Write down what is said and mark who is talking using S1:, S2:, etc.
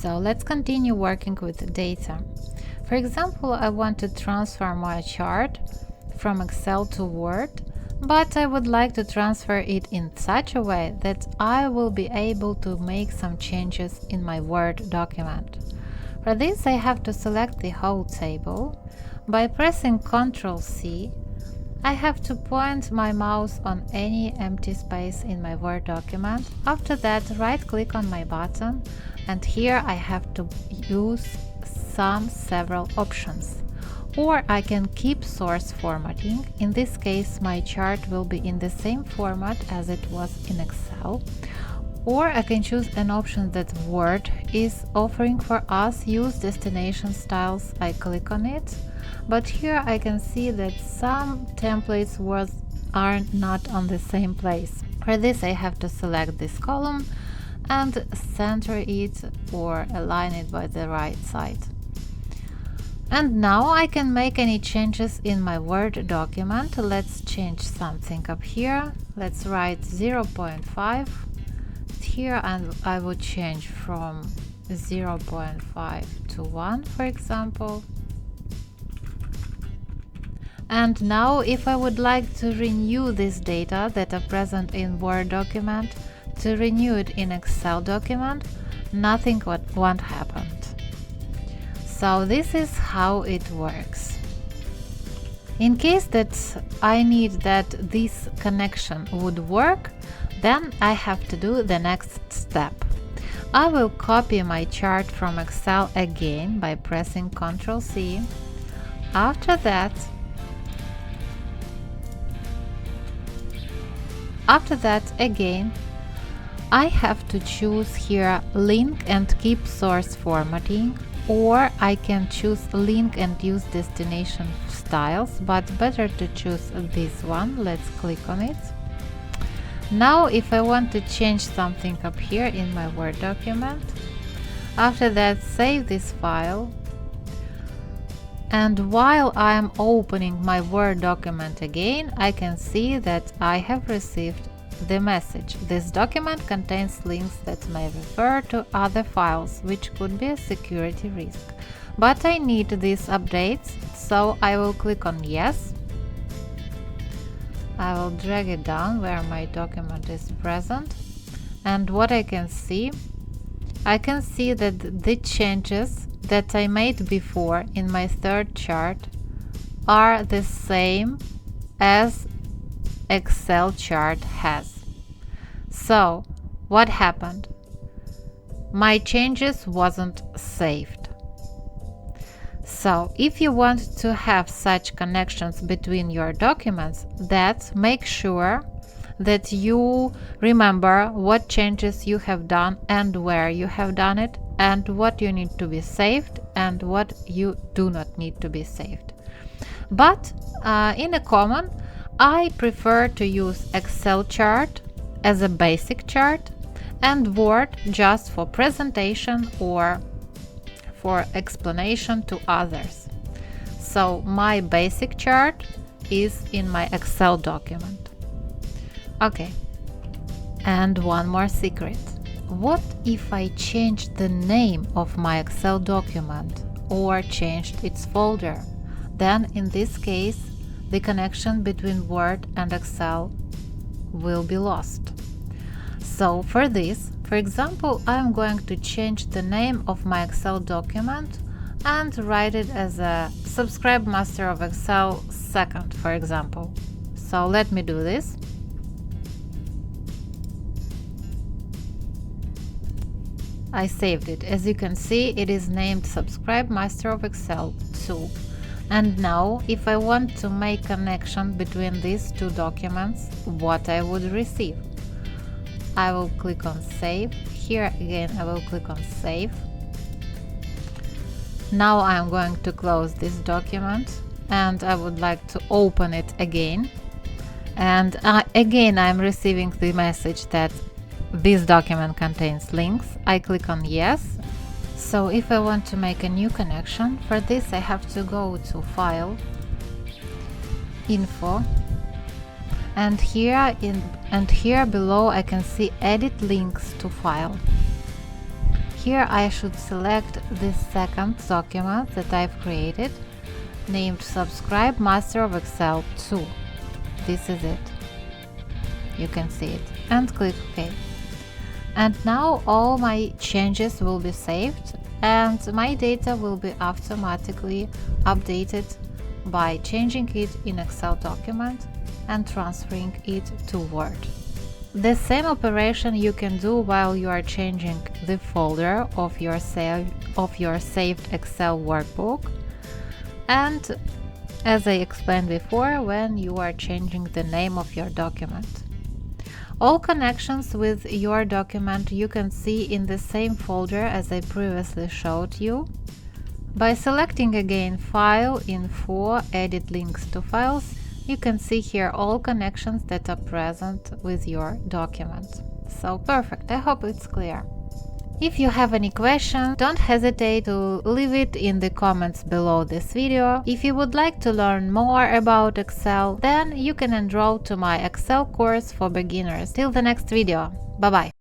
S1: So let's continue working with the data. For example, I want to transfer my chart from Excel to Word, but I would like to transfer it in such a way that I will be able to make some changes in my Word document. For this, I have to select the whole table. By pressing Ctrl+C, I have to point my mouse on any empty space in my Word document. After that, right-click on my button, and here I have to use several options. Or I can keep source formatting. In this case, my chart will be in the same format as it was in Excel. Or I can choose an option that Word is offering for us, use destination styles. I click on it. But here I can see that some templates are not on the same place. For this, I have to select this column and center it or align it by the right side. And now I can make any changes in my Word document. Let's change something up here. Let's write 0.5 here, and I will change from 0.5 to 1, for example. And now if I would like to renew this data that are present in Word document, to renew it in Excel document, nothing won't happen. So this is how it works. In case that I need that this connection would work, then I have to do the next step. I will copy my chart from Excel again by pressing Ctrl+C. After that, again, I have to choose here link and keep source formatting, or I can choose link and use destination styles, but better to choose this one. Let's click on it. Now if I want to change something up here in my Word document, after that save this file, and while I am opening my Word document again, I can see that I have received the message. This document contains links that may refer to other files, which could be a security risk. But I need these updates, so I will click on yes. I will drag it down where my document is present, and what I can see that the changes that I made before in my third chart are the same as Excel chart has. So what happened? My changes wasn't saved. So if you want to have such connections between your documents, make sure that you remember what changes you have done and where you have done it, and what you need to be saved and what you do not need to be saved. But in a common, I prefer to use Excel chart as a basic chart and Word just for presentation or for explanation to others. So my basic chart is in my Excel document. Okay, and one more secret. What if I changed the name of my Excel document or changed its folder? Then in this case, the connection between Word and Excel will be lost. So for this, for example, I'm going to change the name of my Excel document and write it as a Subscribe Master of Excel 2nd, for example. So let me do this. I saved it. As you can see, it is named Subscribe Master of Excel 2. And now, if I want to make connection between these two documents, what I would receive? I will click on Save. Here again, I will click on Save. Now I'm going to close this document and I would like to open it again. And again, I'm receiving the message that this document contains links. I click on Yes. So if I want to make a new connection, for this I have to go to File, Info, and here below I can see Edit Links to File. Here I should select this second document that I've created, named Subscribe Master of Excel 2. This is it. You can see it. And click OK. And now all my changes will be saved and my data will be automatically updated by changing it in Excel document and transferring it to Word. The same operation you can do while you are changing the folder of your saved Excel workbook, and as I explained before, when you are changing the name of your document. All connections with your document you can see in the same folder as I previously showed you. By selecting again File, Info, Edit Links to Files, you can see here all connections that are present with your document. So perfect, I hope it's clear. If you have any questions, don't hesitate to leave it in the comments below this video. If you would like to learn more about Excel, then you can enroll to my Excel course for beginners. Till the next video, bye bye!